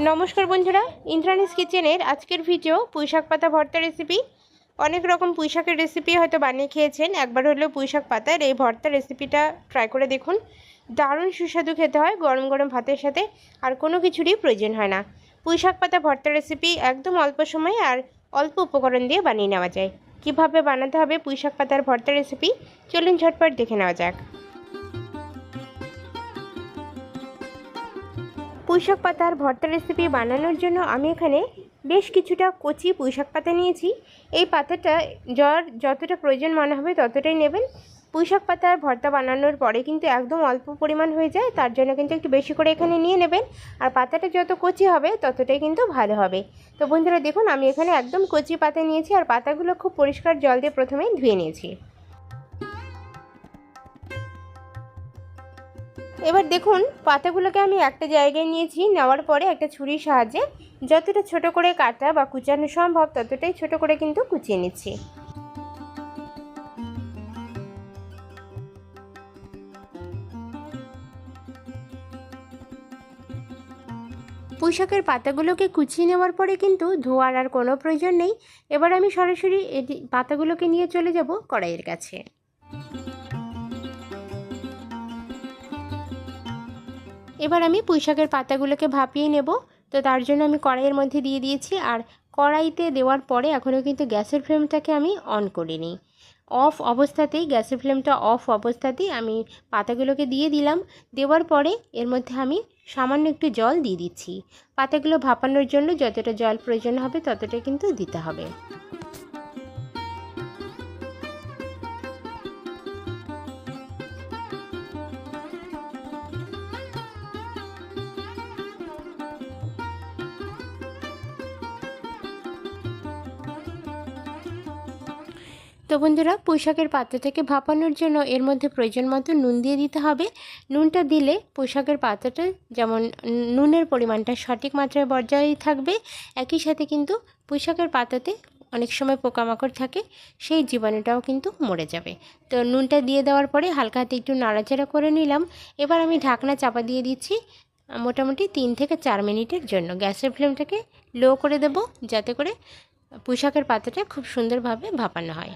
নমস্কার বন্ধুরা, ইন্দ্রাণীস কিচেনের আজকের ভিডিও পুঁইশাক পাতা ভর্তা রেসিপি। অনেক রকম পুঁইশাকের রেসিপি হয়তো বানিয়ে খেয়েছেন, একবার হলেও পুঁইশাক পাতার এই ভর্তা রেসিপিটা ট্রাই করে দেখুন। দারুণ সুস্বাদু খেতে হয় গরম গরম ভাতের সাথে, আর কোনো কিছুরই প্রয়োজন হয় না। পুঁইশাক পাতা ভর্তা রেসিপি একদম অল্প সময়ে আর অল্প উপকরণ দিয়ে বানিয়ে নেওয়া যায়। কিভাবে বানাতে হবে পুঁইশাক পাতার ভর্তা রেসিপি, চলুন ঝটপট দেখে নেওয়া যাক। পুঁইশাক পাতার ভর্তা রেসিপি বানানোর জন্য আমি এখানে বেশ কিছুটা কচি পুঁইশাক পাতা নিয়েছি। এই পাতাটা যতটা প্রয়োজন মনে হবে ততটাই নেবেন। পুঁইশাক পাতার ভর্তা বানানোর পরে কিন্তু একদম অল্প পরিমাণ হয়ে যায়, তার জন্য কিন্তু একটু বেশি করে এখানে নিয়ে নেবেন। আর পাতাটা যত কচি হবে ততটাই কিন্তু ভালো হবে। তো বন্ধুরা দেখুন, আমি এখানে একদম কচি পাতা নিয়েছি আর পাতাগুলো খুব পরিষ্কার জল দিয়ে প্রথমেই ধুয়ে নিয়েছি। এবার দেখুন, পাতাগুলোকে আমি একটা জায়গায় নিয়েছি, নেওয়ার পরে একটা ছুরির সাহায্যে যতটা ছোট করে কাটা বা কুচানো সম্ভব ততটাই ছোট করে কিন্তু কুচিয়ে নিচ্ছি। পুঁইশাকের পাতাগুলোকে কুচিয়ে নেওয়ার পরে কিন্তু ধোয়ার আর কোনো প্রয়োজন নেই। এবার আমি সরাসরি পাতাগুলোকে নিয়ে চলে যাব কড়াইয়ের কাছে। এবার আমি পুঁইশাকের পাতাগুলোকে ভাপিয়ে নেব। তো তার জন্য আমি কড়াইয়ের মধ্যে দিয়ে দিয়েছি, আর কড়াইতে দেওয়ার পরে এখনও কিন্তু গ্যাসের ফ্লেমটাকে আমি অন করিনি। অফ অবস্থাতেই, গ্যাসের ফ্লেমটা অফ অবস্থাতেই আমি পাতাগুলোকে দিয়ে দিলাম। দেওয়ার পরে এর মধ্যে আমি সামান্য একটু জল দিয়ে দিচ্ছি। পাতাগুলো ভাপানোর জন্য যতটা জল প্রয়োজন হবে ততটা কিন্তু দিতে হবে। তো বন্ধুরা, পুঁইশাকের পাতাটাকে ভাপানোর জন্য এর মধ্যে প্রয়োজন মতো নুন দিয়ে দিতে হবে। নুনটা দিলে পুঁইশাকের পাতাটা যেমন নুনের পরিমাণটা সঠিক মাত্রায় বজায় থাকবে, একই সাথে কিন্তু পুঁইশাকের পাতাতে অনেক সময় পোকামাকড় থাকে, সেই জীবাণুটাও কিন্তু মরে যাবে। তো নুনটা দিয়ে দেওয়ার পরে হালকা হাতে একটু নাড়াচাড়া করে নিলাম। এবার আমি ঢাকনা চাপা দিয়ে দিচ্ছি মোটামুটি 3 থেকে 4 মিনিটের জন্য। গ্যাসের ফ্লেমটাকে লো করে দেব, যাতে করে পুঁইশাকের পাতাটা খুব সুন্দরভাবে ভাপানো হয়।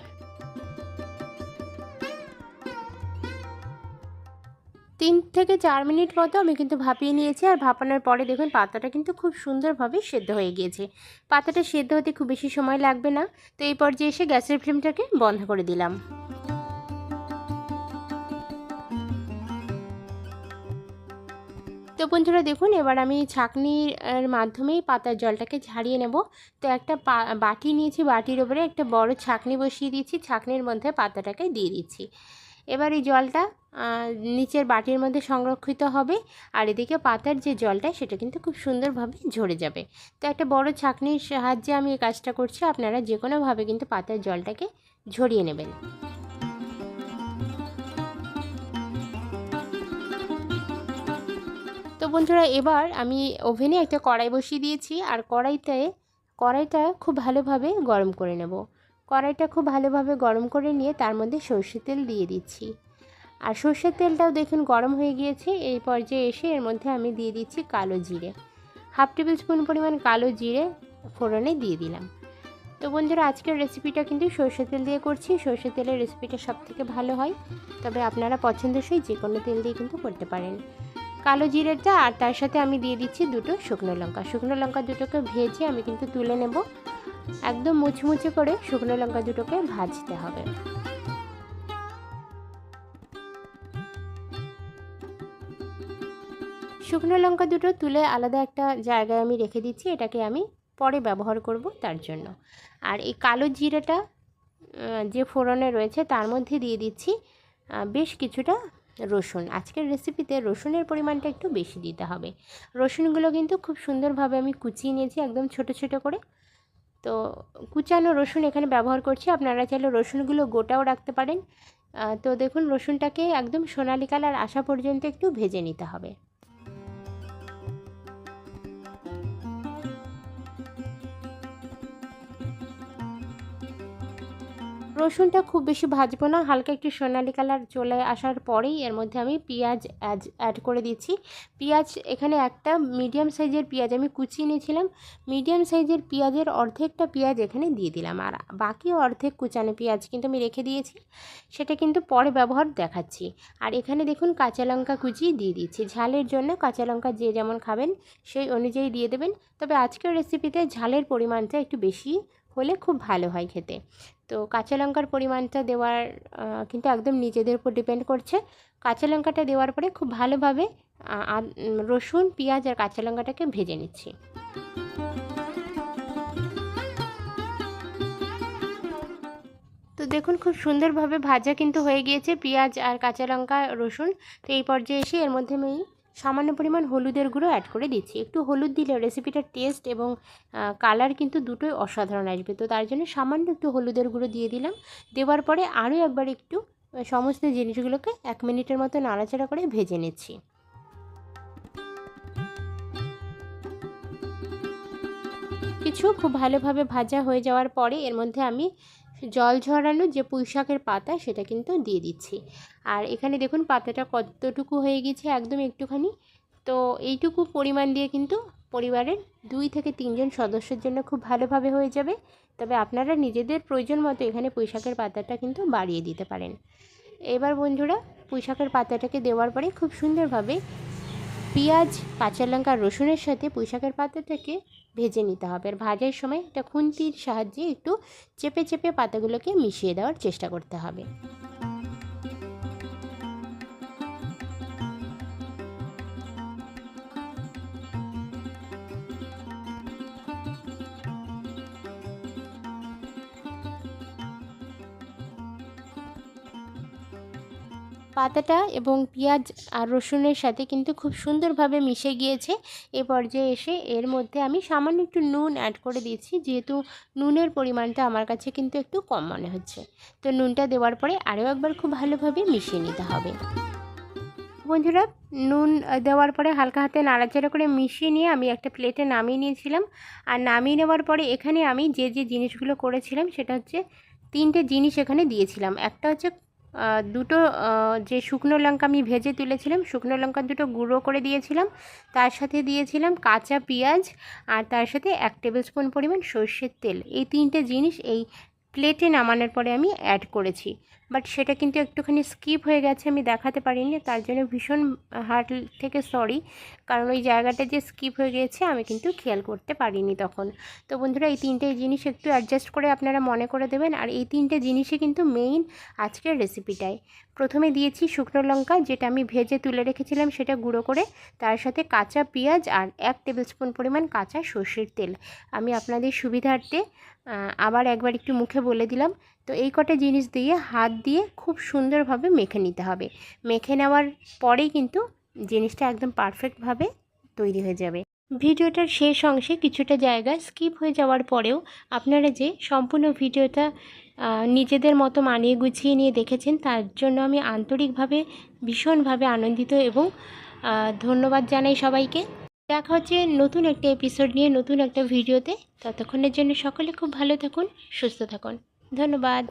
3 থেকে 4 মিনিট মতো আমি কিন্তু ভাপিয়ে নিয়েছি, আর ভাপানোর পরে দেখুন পাতাটা কিন্তু খুব সুন্দরভাবে সেদ্ধ হয়ে গিয়েছে। পাতাটা সেদ্ধ হতে খুব বেশি সময় লাগবে না। তো এই পর্যায়ে এসে গ্যাসের ফ্লেমটাকে বন্ধ করে দিলাম। তো বন্ধুরা দেখুন, এবার আমি ছাঁকনির মাধ্যমেই পাতার জলটাকে ঝারিয়ে নেব। তো একটা বাটি নিয়েছি, বাটির উপরে একটা বড় ছাঁকনি বসিয়ে দিয়েছি, ছাঁকনির মধ্যে পাতাটাকে দিয়ে দিচ্ছি। এবার এই জলটা নিচের বাটির মধ্যে সংরক্ষিত হবে, আর এদিকে পাতার যে জলটা সেটা কিন্তু খুব সুন্দরভাবে ঝরে যাবে। তো একটা বড় ছাঁকনির সাহায্যে আমি এই কাজটা করছি, আপনারা যে কোনোভাবে কিন্তু পাতার জলটাকে ঝরিয়ে নেবেন। তো বন্ধুরা, এবার আমি ওভেনে একটা কড়াই বসিয়ে দিয়েছি, আর কড়াইটা খুব ভালোভাবে গরম করে নেব। কড়াইটা খুব ভালোভাবে গরম করে নিয়ে তার মধ্যে সরষের তেল দিয়ে দিচ্ছি। আর সরষের তেলটাও দেখুন গরম হয়ে গিয়েছে। এই পর্যায়ে এসে এর মধ্যে আমি দিয়ে দিচ্ছি কালো জিরে। 1/2 টেবিল স্পুন পরিমাণ কালো জিরে ফোড়নে দিয়ে দিলাম। তো বন্ধুরা, আজকের রেসিপিটা কিন্তু সরষের তেল দিয়ে করছি। সরষের তেলের রেসিপিটা সবথেকে ভালো হয়, তবে আপনারা পছন্দসই যে কোনো তেল দিয়ে কিন্তু করতে পারেন। কালো জিরেটা, আর তার সাথে আমি দিয়ে দিচ্ছি 2টো শুকনো লঙ্কা। শুকনো লঙ্কা দুটোকে ভেজে আমি কিন্তু তুলে নেব। একদম মুচমুচে করে শুকনো লঙ্কা দুটোকে ভাজতে হবে। শুকনো লঙ্কা দুটো তুলে আলাদা একটা জায়গায় আমি রেখে দিচ্ছি, এটাকে আমি পরে ব্যবহার করব তার জন্য। আর এই কালো জিরাটা যে ফোড়নে রয়েছে তার মধ্যে দিয়ে দিচ্ছি বেশ কিছুটা রসুন। আজকের রেসিপিতে রসুনের পরিমাণটা একটু বেশি দিতে হবে। রসুনগুলো কিন্তু খুব সুন্দরভাবে আমি কুচিয়ে নিয়েছি একদম ছোট ছোট করে। তো কুচানো রসুন এখানে ব্যবহার করছি, আপনারা চাইলে রসুনগুলো গোটাও রাখতে পারেন। তো দেখুন, রসুনটাকে একদম সোনালি কালার আসা পর্যন্ত একটু ভেজে নিতে হবে। রসুনটা খুব বেশি ভাজবো না, হালকা একটু সোনালি কালার চলে আসার পরেই এর মধ্যে আমি পেঁয়াজ অ্যাড করে দিচ্ছি। পেঁয়াজ এখানে একটা মিডিয়াম সাইজের পেঁয়াজ আমি কুচিয়ে নিয়েছিলাম, মিডিয়াম সাইজের পেঁয়াজের অর্ধেকটা পেঁয়াজ এখানে দিয়ে দিলাম, আর বাকি অর্ধেক কুচানো পেঁয়াজ কিন্তু আমি রেখে দিয়েছি, সেটা কিন্তু পরে ব্যবহার দেখাচ্ছি। আর এখানে দেখুন কাঁচা লঙ্কা কুচি দিয়ে দিচ্ছি, ঝালের জন্য কাঁচা লঙ্কা যে যেমন খাবেন সেই অনুযায়ী দিয়ে দেবেন। তবে আজকের রেসিপিতে ঝালের পরিমাণটা একটু বেশি হলে খুব ভালো হয় খেতে। তো কাঁচা লঙ্কার পরিমাণটা দেওয়ার কিন্তু একদম নিজেদের উপর ডিপেন্ড করছে। কাঁচা লঙ্কাটা দেওয়ার পরে খুব ভালোভাবে রসুন, পেঁয়াজ আর কাঁচা লঙ্কাটাকে ভেজে নিচ্ছি। তো দেখুন খুব সুন্দরভাবে ভাজা কিন্তু হয়ে গিয়েছে পেঁয়াজ আর কাঁচা লঙ্কা, রসুন। তো এই পর্যায়ে এসে এর মধ্যে আমি সামান্য পরিমাণ হলুদের গুঁড়ো অ্যাড করে দিচ্ছি। একটু হলুদ দিলে রেসিপিটার টেস্ট এবং কালার কিন্তু দুটোই অসাধারণ আসবে। তো তার জন্য সামান্য একটু হলুদের গুঁড়ো দিয়ে দিলাম। দেওয়ার পরে আরও একবার একটু সমস্ত জিনিসগুলোকে 1 মিনিটের মতো নাড়াচাড়া করে ভেজে নিচ্ছি। কিছু খুব ভালোভাবে ভাজা হয়ে যাওয়ার পরে এর মধ্যে আমি জল ঝরানো যে পুঁইশাকের পাতা সেটা কিন্তু দিয়ে দিচ্ছি। আর এখানে দেখুন পাতাটা কতটুকু হয়ে গেছে, একদম একটুখানি। তো এইটুকু পরিমাণ দিয়ে কিন্তু পরিবারের 2 থেকে 3 জন সদস্যের জন্য খুব ভালোভাবে হয়ে যাবে। তবে আপনারা নিজেদের প্রয়োজন মতো এখানে পুঁইশাকের পাতাটা কিন্তু বাড়িয়ে দিতে পারেন। এবার বন্ধুরা পুঁইশাকের পাতাটাকে দেওয়ার পরে খুব সুন্দরভাবে পেঁয়াজ, কাঁচা লঙ্কা, রসুনের সাথে পুঁইশাকের পাতাটাকে ভেজে নিতে হবে। আর ভাজার সময় একটা খুন্তির সাহায্যে একটু চেপে চেপে পাতাগুলোকে মিশিয়ে দেওয়ার চেষ্টা করতে হবে। পাতাটা এবং পেঁয়াজ আর রসুনের সাথে কিন্তু খুব সুন্দরভাবে মিশে গিয়েছে। এ পর্যায়ে এসে এর মধ্যে আমি সামান্য একটু নুন অ্যাড করে দিচ্ছি, যেহেতু নুনের পরিমাণটা আমার কাছে কিন্তু একটু কম মনে হচ্ছে। তো নুনটা দেওয়ার পরে আরও একবার খুব ভালোভাবে মিশিয়ে নিতে হবে। বন্ধুরা নুন দেওয়ার পরে হালকা হাতে নাড়াচাড়া করে মিশিয়ে নিয়ে আমি একটা প্লেটে নামিয়ে নিয়েছিলাম। আর নামিয়ে নেওয়ার পরে এখানে আমি যে জিনিসগুলো করেছিলাম সেটা হচ্ছে 3টে জিনিস এখানে দিয়েছিলাম। একটা হচ্ছে দুটো যে শুকনো লঙ্কা আমি ভেজে তুলেছিলাম, শুকনো লঙ্কা দুটো গুঁড়ো করে দিয়েছিলাম, তার সাথে দিয়েছিলাম কাঁচা পেঁয়াজ, আর তার সাথে 1 টেবিল স্পুন পরিমাণ সর্ষের তেল। এই 3টে জিনিস এই প্লেটে নামানোর পরে আমি অ্যাড করেছি, বাট সেটা কিন্তু একটুখানি স্কিপ হয়ে গেছে, আমি দেখাতে পারিনি, তার জন্য ভীষণ হার্ট থেকে সরি। কারণ ওই জায়গাটা যে স্কিপ হয়ে গিয়েছে আমি কিন্তু খেয়াল করতে পারিনি তখন। তো বন্ধুরা এই 3টে জিনিস একটু অ্যাডজাস্ট করে আপনারা মনে করে দেবেন। আর এই 3টে জিনিসই কিন্তু মেইন আজকের রেসিপিটায়। প্রথমে দিয়েছি শুকনো লঙ্কা, যেটা আমি ভেজে তুলে রেখেছিলাম সেটা গুঁড়ো করে, তার সাথে কাঁচা পেঁয়াজ আর 1 টেবিল স্পুন পরিমাণ কাঁচা সর্ষের তেল। আমি আপনাদের সুবিধার্থে আবার একবার একটু মুখে বলে দিলাম। তো এই কটা জিনিস দিয়ে হাত দিয়ে খুব সুন্দরভাবে মেখে নিতে হবে। মেখে নেওয়ার পরেই কিন্তু জিনিসটা একদম পারফেক্টভাবে তৈরি হয়ে যাবে। ভিডিওটার শেষ অংশে কিছুটা জায়গা স্কিপ হয়ে যাওয়ার পরেও আপনারা যে সম্পূর্ণ ভিডিওটা নিজেদের মতো মানিয়ে গুছিয়ে নিয়ে দেখেছেন, তার জন্য আমি আন্তরিকভাবে ভীষণভাবে আনন্দিত এবং ধন্যবাদ জানাই সবাইকে। দেখা হচ্ছে নতুন একটা এপিসোড নিয়ে, নতুন একটা ভিডিওতে। ততক্ষণের জন্য সকলে খুব ভালো থাকুন, সুস্থ থাকুন। ধন্যবাদ।